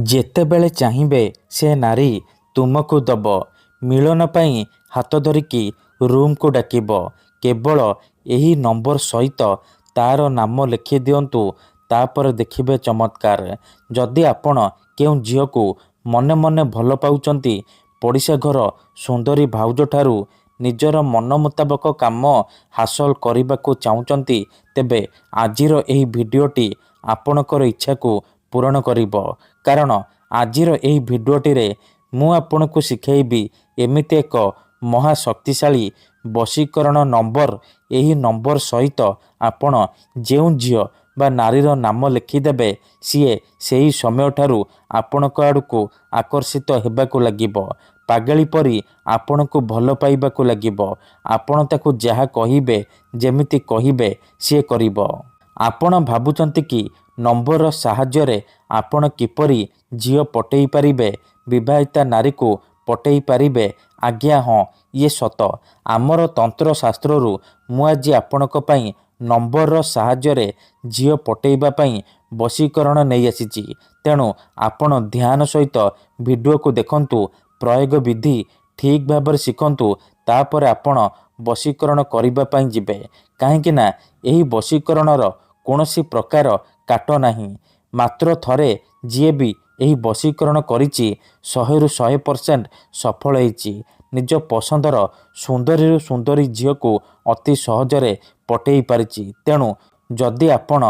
ଯେତେବେଳେ ଚାହିଁବେ ସେ ନାରୀ ତୁମକୁ ଦବ। ମିଳନ ପାଇଁ ହାତ ଧରିକି ରୁମକୁ ଡାକିବ। କେବଳ ଏହି ନମ୍ବର ସହିତ ତାର ନାମ ଲେଖି ଦିଅନ୍ତୁ। ତାପରେ ଦେଖିବେ ଚମତ୍କାର। ଯଦି ଆପଣ କେଉଁ ଝିଅକୁ ମନେ ମନେ ଭଲ ପାଉଛନ୍ତି, ପଡ଼ିଶା ଘର ସୁନ୍ଦରୀ ଭାଉଜଠାରୁ ନିଜର ମନ ମୁତାବକ କାମ ହାସଲ କରିବାକୁ ଚାହୁଁଛନ୍ତି, ତେବେ ଆଜିର ଏହି ଭିଡ଼ିଓଟି ଆପଣଙ୍କର ଇଚ୍ଛାକୁ ପୂରଣ କରିବ। କାରଣ ଆଜିର ଏହି ଭିଡ଼ିଓଟିରେ ମୁଁ ଆପଣଙ୍କୁ ଶିଖାଇବି ଏମିତି ଏକ ମହା ଶକ୍ତିଶାଳୀ ବଶୀକରଣ ନମ୍ବର। ଏହି ନମ୍ବର ସହିତ ଆପଣ ଯେଉଁ ଝିଅ ବା ନାରୀର ନାମ ଲେଖିଦେବେ, ସିଏ ସେହି ସମୟଠାରୁ ଆପଣଙ୍କ ଆଡ଼କୁ ଆକର୍ଷିତ ହେବାକୁ ଲାଗିବ। ପାଗଳି ପରି ଆପଣଙ୍କୁ ଭଲ ପାଇବାକୁ ଲାଗିବ। ଆପଣ ତାକୁ ଯାହା କହିବେ, ଯେମିତି କହିବେ ସିଏ କରିବ। ଆପଣ ଭାବୁଛନ୍ତି କି ନମ୍ବରର ସାହାଯ୍ୟରେ ଆପଣ କିପରି ଝିଅ ପଟେଇ ପାରିବେ, ବିବାହିତା ନାରୀକୁ ପଟେଇ ପାରିବେ? ଆଜ୍ଞା ହଁ, ଇଏ ସତ। ଆମର ତନ୍ତ୍ରଶାସ୍ତ୍ରରୁ ମୁଁ ଆଜି ଆପଣଙ୍କ ପାଇଁ ନମ୍ବରର ସାହାଯ୍ୟରେ ଝିଅ ପଟେଇବା ପାଇଁ ବଶୀକରଣ ନେଇ ଆସିଛି। ତେଣୁ ଆପଣ ଧ୍ୟାନ ସହିତ ଭିଡ଼ିଓକୁ ଦେଖନ୍ତୁ, ପ୍ରୟୋଗ ବିଧି ଠିକ୍ ଭାବରେ ଶିଖନ୍ତୁ। ତାପରେ ଆପଣ ବଶୀକରଣ କରିବା ପାଇଁ ଯିବେ। କାହିଁକି ନା ଏହି ବଶୀକରଣର କୌଣସି ପ୍ରକାର କାଟ ନାହିଁ। ମାତ୍ର ଥରେ ଯିଏ ବି ଏହି ବଶୀକରଣ କରିଛି, 100ରୁ 100% ସଫଳ ହେଇଛି। ନିଜ ପସନ୍ଦର ସୁନ୍ଦରୀରୁ ସୁନ୍ଦରୀ ଝିଅକୁ ଅତି ସହଜରେ ପଟେଇ ପାରିଛି। ତେଣୁ ଯଦି ଆପଣ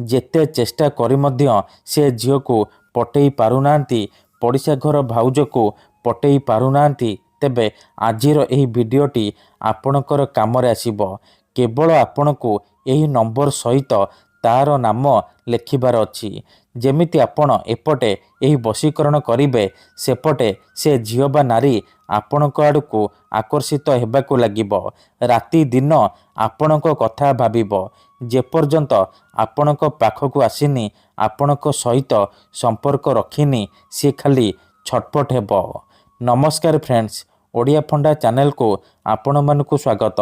ଯେତେ ଚେଷ୍ଟା କରି ମଧ୍ୟ ସେ ଝିଅକୁ ପଟେଇ ପାରୁନାହାନ୍ତି, ପଡ଼ିଶା ଘର ଭାଉଜକୁ ପଟେଇ ପାରୁନାହାନ୍ତି, ତେବେ ଆଜିର ଏହି ଭିଡ଼ିଓଟି ଆପଣଙ୍କର କାମରେ ଆସିବ। କେବଳ ଆପଣଙ୍କୁ ଏହି ନମ୍ବର ସହିତ ତାର ନାମ ଲେଖିବାର ଅଛି। ଯେମିତି ଆପଣ ଏପଟେ ଏହି ବଶୀକରଣ କରିବେ, ସେପଟେ ସେ ଝିଅ ବା ନାରୀ ଆପଣଙ୍କ ଆଡ଼କୁ ଆକର୍ଷିତ ହେବାକୁ ଲାଗିବ। ରାତି ଦିନ ଆପଣଙ୍କ କଥା ଭାବିବ। ଯେପର୍ଯ୍ୟନ୍ତ ଆପଣଙ୍କ ପାଖକୁ ଆସିନି, ଆପଣଙ୍କ ସହିତ ସମ୍ପର୍କ ରଖିନି, ସିଏ ଖାଲି ଛଟପଟ ହେବ। ନମସ୍କାର ଫ୍ରେଣ୍ଡସ୍, ଓଡ଼ିଆ ଫଣ୍ଡା ଚ୍ୟାନେଲକୁ ଆପଣମାନଙ୍କୁ ସ୍ୱାଗତ।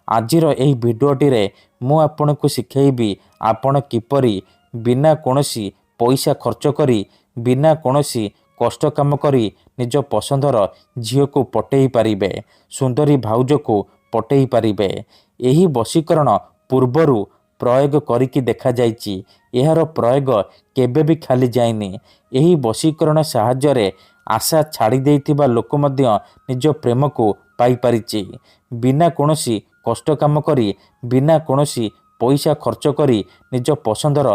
ଆଜିର ଏହି ଭିଡ଼ିଓଟିରେ ମୁଁ ଆପଣଙ୍କୁ ଶିଖାଇବି ଆପଣ କିପରି ବିନା କୌଣସି ପଇସା ଖର୍ଚ୍ଚ କରି, ବିନା କୌଣସି କଷ୍ଟ କାମ କରି ନିଜ ପସନ୍ଦର ଝିଅକୁ ପଟେଇ ପାରିବେ, ସୁନ୍ଦରୀ ଭାଉଜକୁ ପଟେଇ ପାରିବେ। ଏହି ବଶୀକରଣ ପୂର୍ବରୁ ପ୍ରୟୋଗ କରିକି ଦେଖାଯାଇଛି। ଏହାର ପ୍ରୟୋଗ କେବେ ବି ଖାଲି ଯାଇନି। ଏହି ବଶୀକରଣ ସାହାଯ୍ୟରେ ଆଶା ଛାଡ଼ି ଦେଇଥିବା ଲୋକ ମଧ୍ୟ ନିଜ ପ୍ରେମକୁ ପାଇପାରିଛି। ବିନା କୌଣସି କଷ୍ଟ କାମ କରି, ବିନା କୌଣସି ପଇସା ଖର୍ଚ୍ଚ କରି ନିଜ ପସନ୍ଦର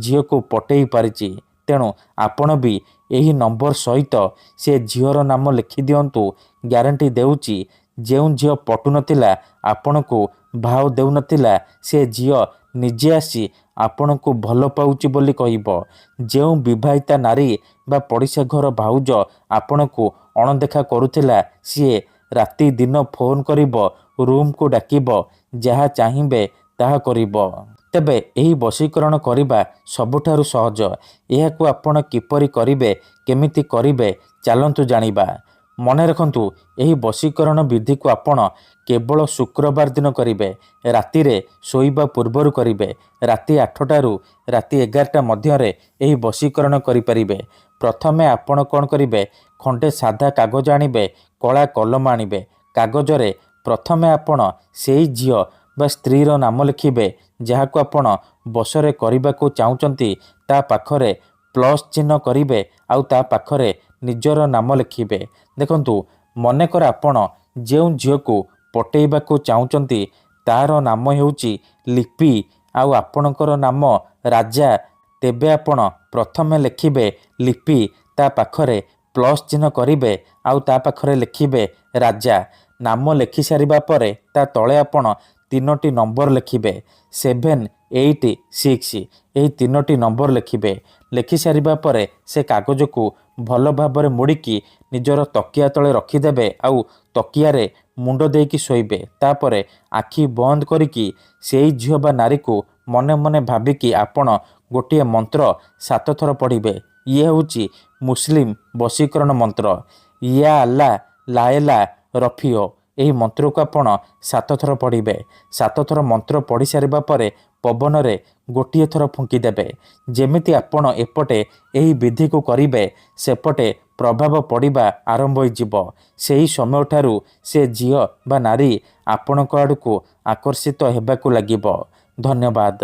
ଝିଅକୁ ପଟେଇ ପାରିଛି। ତେଣୁ ଆପଣ ବି ଏହି ନମ୍ବର ସହିତ ସେ ଝିଅର ନାମ ଲେଖିଦିଅନ୍ତୁ। ଗ୍ୟାରେଣ୍ଟି ଦେଉଛି, ଯେଉଁ ଝିଅ ପଟୁନଥିଲା, ଆପଣଙ୍କୁ ଭାव ଦେଉନଥିଲା, ସେ ଝିଅ ନିଜେ ଆସି ଆପଣଙ୍କୁ ଭଲ ପାଉଛି ବୋଲି କହିବ। ଯେଉଁ ବିବାହିତା ନାରୀ ବା ପଡ଼ିଶା ଘର ଭାଉଜ ଆପଣଙ୍କୁ ଅଣଦେଖା କରୁଥିଲା, ସିଏ ରାତି ଦିନ ଫୋନ୍ କରିବ, ରୁମକୁ ଡାକିବ, ଯାହା ଚାହିଁବେ ତାହା କରିବ। ତେବେ ଏହି ବଶୀକରଣ କରିବା ସବୁଠାରୁ ସହଜ। ଏହାକୁ ଆପଣ କିପରି କରିବେ, କେମିତି କରିବେ, ଚାଲନ୍ତୁ ଜାଣିବା। ମନେ ରଖନ୍ତୁ, ଏହି ବଶୀକରଣ ବିଧିକୁ ଆପଣ କେବଳ ଶୁକ୍ରବାର ଦିନ କରିବେ। ରାତିରେ ଶୋଇବା ପୂର୍ବରୁ କରିବେ। ରାତି 8ଟାରୁ ରାତି 11ଟା ମଧ୍ୟରେ ଏହି ବଶୀକରଣ କରିପାରିବେ। ପ୍ରଥମେ ଆପଣ କ'ଣ କରିବେ, ଖଣ୍ଡେ ସାଧା କାଗଜ ଆଣିବେ, କଳା କଲମ ଆଣିବେ। କାଗଜରେ ପ୍ରଥମେ ଆପଣ ସେଇ ଝିଅ ବା ସ୍ତ୍ରୀର ନାମ ଲେଖିବେ, ଯାହାକୁ ଆପଣ ବଶରେ କରିବାକୁ ଚାହୁଁଛନ୍ତି। ତା ପାଖରେ ପ୍ଲସ୍ ଚିହ୍ନ କରିବେ, ଆଉ ତା ପାଖରେ ନିଜର ନାମ ଲେଖିବେ। ଦେଖନ୍ତୁ, ମନେକର ଆପଣ ଯେଉଁ ଝିଅକୁ ପଟେଇବାକୁ ଚାହୁଁଛନ୍ତି, ତାର ନାମ ହେଉଛି ଲିପି, ଆଉ ଆପଣଙ୍କର ନାମ ରାଜା। ତେବେ ଆପଣ ପ୍ରଥମେ ଲେଖିବେ ଲିପି, ତା ପାଖରେ ପ୍ଲସ୍ ଚିହ୍ନ କରିବେ, ଆଉ ତା ପାଖରେ ଲେଖିବେ ରାଜା। ନାମ ଲେଖି ସାରିବା ପରେ ତା ତଳେ ଆପଣ 3ଟି ନମ୍ବର ଲେଖିବେ, 7, 8, 6। ଏହି 3ଟି ନମ୍ବର ଲେଖିବେ। ଲେଖି ସାରିବା ପରେ ସେ କାଗଜକୁ ଭଲ ଭାବରେ ମୋଡ଼ିକି ନିଜର ତକିଆ ତଳେ ରଖିଦେବେ, ଆଉ ତକିଆରେ ମୁଣ୍ଡ ଦେଇକି ଶୋଇବେ। ତାପରେ ଆଖି ବନ୍ଦ କରିକି ସେଇ ଝିଅ ବା ନାରୀକୁ ମନେ ମନେ ଭାବିକି ଆପଣ ଗୋଟିଏ ମନ୍ତ୍ର 7 ଥର ପଢ଼ିବେ। ଇଏ ହେଉଛି ମୁସଲିମ ବଶୀକରଣ ମନ୍ତ୍ର, ୟା ଆଲ୍ଲା ଲାଏଲା ରଫିଓ। ଏହି ମନ୍ତ୍ରକୁ ଆପଣ 7 ଥର ପଢ଼ିବେ। 7 ଥର ମନ୍ତ୍ର ପଢ଼ି ସାରିବା ପରେ ପବନରେ ଗୋଟିଏ ଥର ଫୁଙ୍କିଦେବେ। ଯେମିତି ଆପଣ ଏପଟେ ଏହି ବିଧିକୁ କରିବେ ସେପଟେ ପ୍ରଭାବ ପଡ଼ିବା ଆରମ୍ଭ ହୋଇଯିବ। ସେହି ସମୟଠାରୁ ସେ ଝିଅ ବା ନାରୀ ଆପଣଙ୍କ ଆଡ଼କୁ ଆକର୍ଷିତ ହେବାକୁ ଲାଗିବ। ଧନ୍ୟବାଦ।